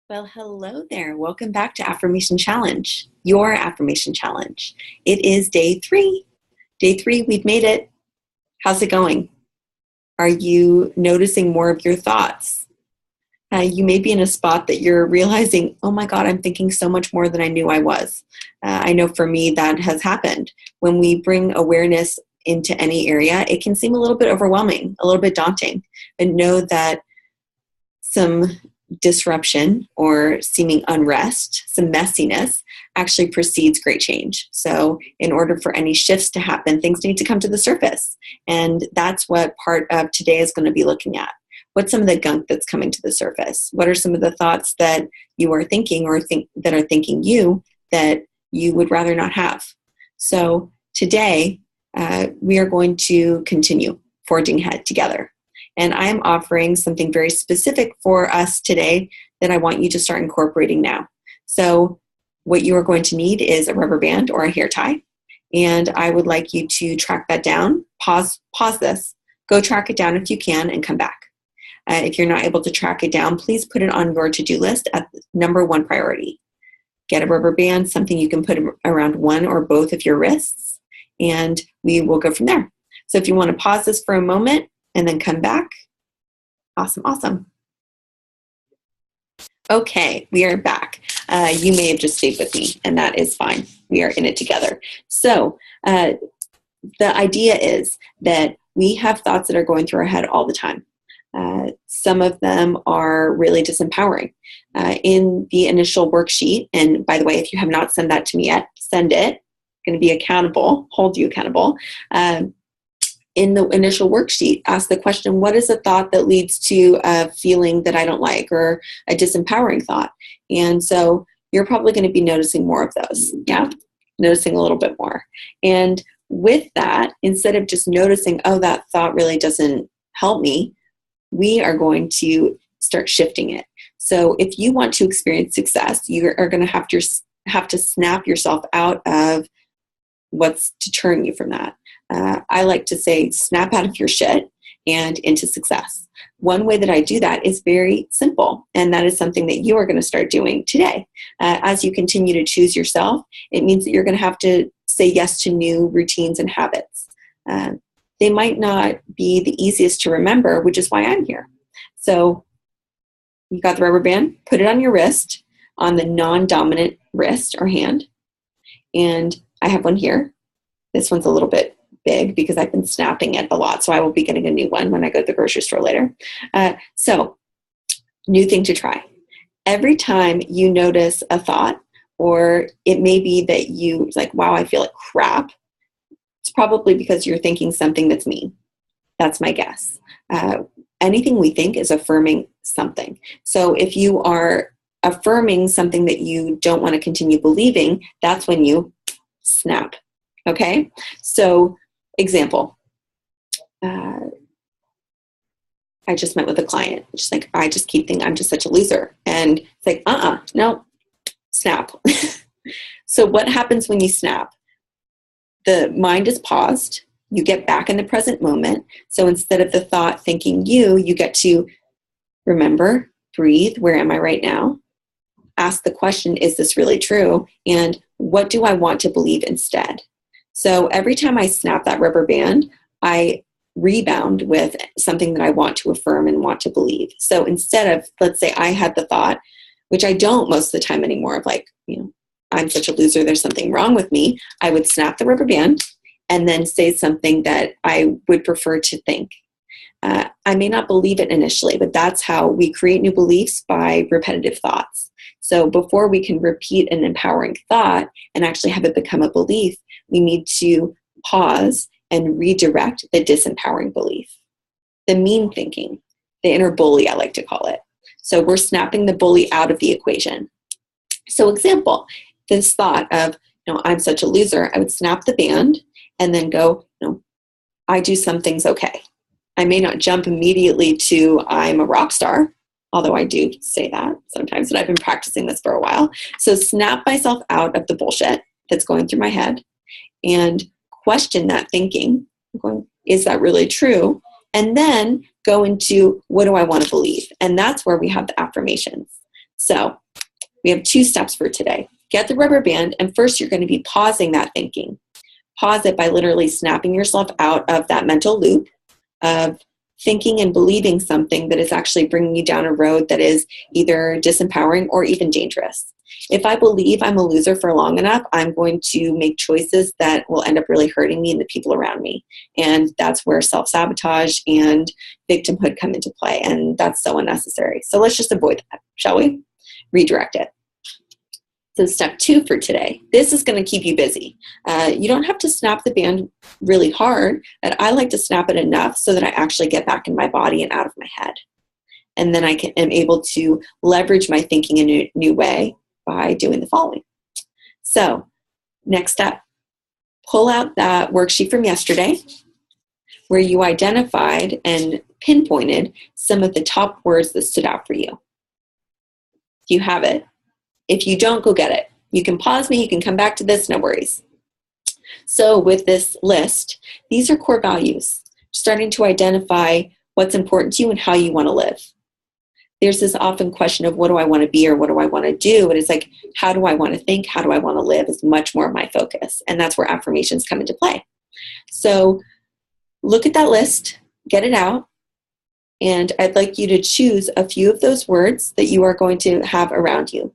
Well, hello there. Welcome back to Affirmation Challenge, your Affirmation Challenge. It is day three. Day three, we've made it. How's it going? Are you noticing more of your thoughts? You may be in a spot that you're realizing, oh my God, I'm thinking so much more than I knew I was. I know for me that has happened. When we bring awareness into any area, it can seem a little bit overwhelming, a little bit daunting, and know that some disruption or seeming unrest, some messiness, actually precedes great change. So in order for any shifts to happen, things need to come to the surface. And that's what part of today is going to be looking at. What's some of the gunk that's coming to the surface? What are some of the thoughts that you are thinking or that are thinking you that you would rather not have? So today, we are going to continue forging ahead together. And I'm offering something very specific for us today that I want you to start incorporating now. So what you are going to need is a rubber band or a hair tie. And I would like you to track that down. Pause this. Go track it down if you can and come back. If you're not able to track it down, please put it on your to-do list at number one priority. Get a rubber band, something you can put around one or both of your wrists, and we will go from there. So if you want to pause this for a moment and then come back. Awesome. Okay, we are back. You may have just stayed with me, and that is fine. We are in it together. So the idea is that we have thoughts that are going through our head all the time. Some of them are really disempowering. In the initial worksheet, and by the way, if you have not sent that to me yet, send it. I'm going to be accountable, hold you accountable. In the initial worksheet, ask the question, what is a thought that leads to a feeling that I don't like or a disempowering thought? And so you're probably going to be noticing more of those. Yeah, noticing a little bit more. And with that, instead of just noticing, oh, that thought really doesn't help me, we are going to start shifting it. So if you want to experience success, you are going to have to snap yourself out of what's deterring you from that. I like to say, snap out of your shit and into success. One way that I do that is very simple, and that is something that you are going to start doing today. As you continue to choose yourself, it means that you're going to have to say yes to new routines and habits. They might not be the easiest to remember, which is why I'm here. So you got the rubber band, put it on your wrist, on the non-dominant wrist or hand. And I have one here. This one's a little bit big because I've been snapping it a lot, so I will be getting a new one when I go to the grocery store later. So, new thing to try. Every time you notice a thought, or it may be that you like, wow, I feel like crap, it's probably because you're thinking something that's mean. That's my guess. Anything we think is affirming something. So if you are affirming something that you don't want to continue believing, that's when you snap. Okay? So, example. I just met with a client. She's like, I just keep thinking I'm just such a loser. And it's like, no, snap. So what happens when you snap? The mind is paused. You get back in the present moment. So instead of the thought thinking you get to remember, breathe, where am I right now? Ask the question, is this really true? And what do I want to believe instead? So every time I snap that rubber band, I rebound with something that I want to affirm and want to believe. So instead of, let's say I had the thought, which I don't most of the time anymore, of like, I'm such a loser, there's something wrong with me, I would snap the rubber band and then say something that I would prefer to think. I may not believe it initially, but that's how we create new beliefs, by repetitive thoughts. So before we can repeat an empowering thought and actually have it become a belief, we need to pause and redirect the disempowering belief. The mean thinking, the inner bully, I like to call it. So we're snapping the bully out of the equation. So example, this thought of, I'm such a loser, I would snap the band and then go, I do some things okay. I may not jump immediately to I'm a rock star, although I do say that sometimes, and I've been practicing this for a while. So snap myself out of the bullshit that's going through my head and question that thinking. Is that really true? And then go into, what do I want to believe? And that's where we have the affirmations. So we have 2 steps for today. Get the rubber band, and first you're going to be pausing that thinking. Pause it by literally snapping yourself out of that mental loop of thinking and believing something that is actually bringing you down a road that is either disempowering or even dangerous. If I believe I'm a loser for long enough, I'm going to make choices that will end up really hurting me and the people around me. And that's where self-sabotage and victimhood come into play. And that's so unnecessary. So let's just avoid that, shall we? Redirect it. So step 2 for today. This is going to keep you busy. You don't have to snap the band really hard, but I like to snap it enough so that I actually get back in my body and out of my head. And then am able to leverage my thinking in a new way by doing the following. So next step, pull out that worksheet from yesterday where you identified and pinpointed some of the top words that stood out for you. You have it. If you don't, go get it. You can pause me, you can come back to this, no worries. So with this list, these are core values, starting to identify what's important to you and how you want to live. There's this often question of what do I want to be or what do I want to do? And it's like, how do I want to think? How do I want to live is much more of my focus. And that's where affirmations come into play. So look at that list, get it out, and I'd like you to choose a few of those words that you are going to have around you.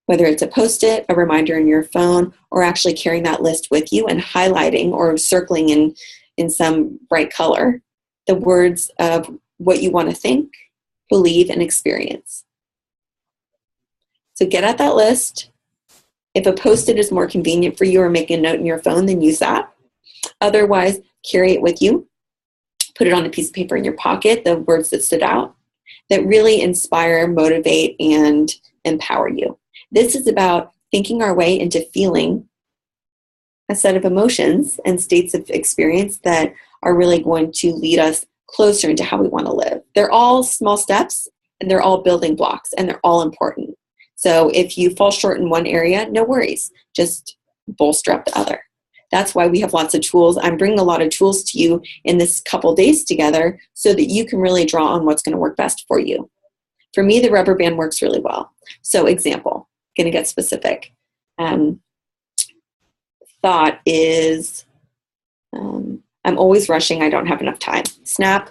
Whether it's a Post-it, a reminder in your phone, or actually carrying that list with you and highlighting or circling in some bright color the words of what you want to think, believe, and experience. So get out that list. If a Post-it is more convenient for you or make a note in your phone, then use that. Otherwise, carry it with you. Put it on a piece of paper in your pocket, the words that stood out, that really inspire, motivate, and empower you. This is about thinking our way into feeling a set of emotions and states of experience that are really going to lead us closer into how we want to live. They're all small steps and they're all building blocks and they're all important. So if you fall short in one area, no worries, just bolster up the other. That's why we have lots of tools. I'm bringing a lot of tools to you in this couple days together so that you can really draw on what's going to work best for you. For me, the rubber band works really well. So example, going to get specific. Thought is, I'm always rushing. I don't have enough time. Snap.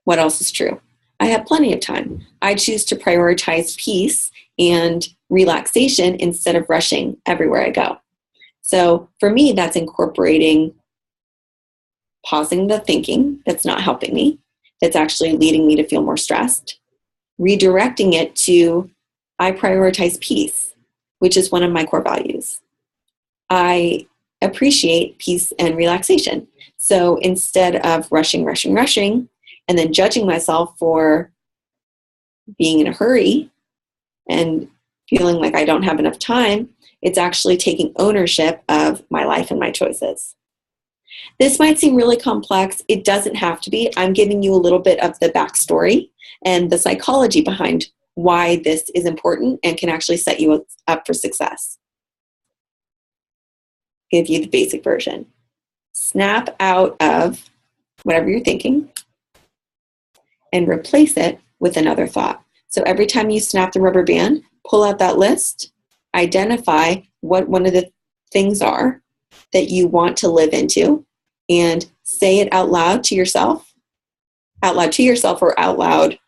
What else is true? I have plenty of time. I choose to prioritize peace and relaxation instead of rushing everywhere I go. So for me, that's incorporating pausing the thinking that's not helping me, that's actually leading me to feel more stressed, redirecting it to I prioritize peace, which is one of my core values. I appreciate peace and relaxation. So instead of rushing, and then judging myself for being in a hurry and feeling like I don't have enough time, it's actually taking ownership of my life and my choices. This might seem really complex. It doesn't have to be. I'm giving you a little bit of the backstory and the psychology behind why this is important and can actually set you up for success. Give you the basic version. Snap out of whatever you're thinking and replace it with another thought. So every time you snap the rubber band, pull out that list, identify what one of the things are that you want to live into, and say it out loud to yourself or out loud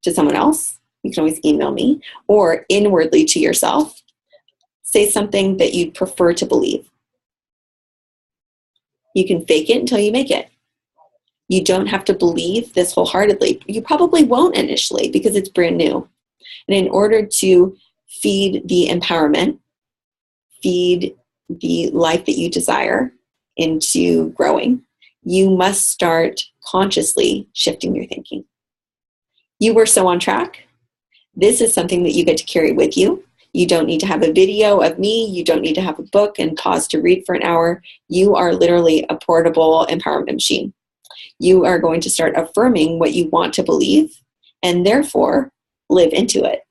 to someone else. You can always email me, or inwardly to yourself. Say something that you'd prefer to believe. You can fake it until you make it. You don't have to believe this wholeheartedly. You probably won't initially because it's brand new. And in order to feed the empowerment, feed the life that you desire into growing, you must start consciously shifting your thinking. You were so on track. This is something that you get to carry with you. You don't need to have a video of me. You don't need to have a book and pause to read for an hour. You are literally a portable empowerment machine. You are going to start affirming what you want to believe and therefore live into it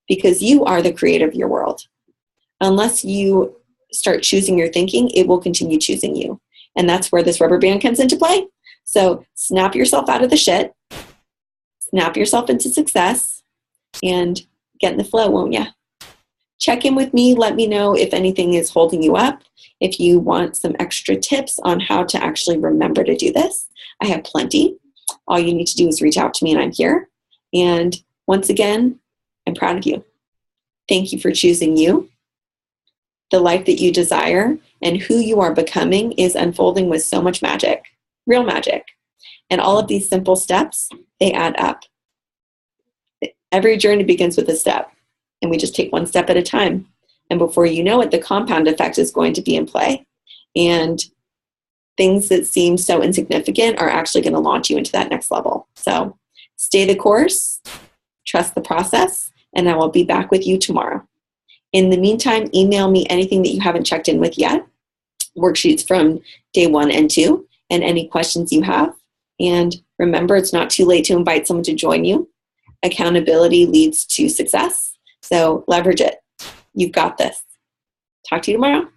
because you are the creator of your world. Unless you start choosing your thinking, it will continue choosing you. And that's where this rubber band comes into play. So snap yourself out of the shit, snap yourself into success, and get in the flow, won't you? Check in with me. Let me know if anything is holding you up. If you want some extra tips on how to actually remember to do this, I have plenty. All you need to do is reach out to me and I'm here. And once again, I'm proud of you. Thank you for choosing you. The life that you desire and who you are becoming is unfolding with so much magic, real magic. And all of these simple steps, they add up. Every journey begins with a step, and we just take one step at a time. And before you know it, the compound effect is going to be in play. And things that seem so insignificant are actually going to launch you into that next level. So stay the course, trust the process, and I will be back with you tomorrow. In the meantime, email me anything that you haven't checked in with yet, worksheets from day 1 and 2, and any questions you have. And remember, it's not too late to invite someone to join you. Accountability leads to success, so leverage it. You've got this. Talk to you tomorrow.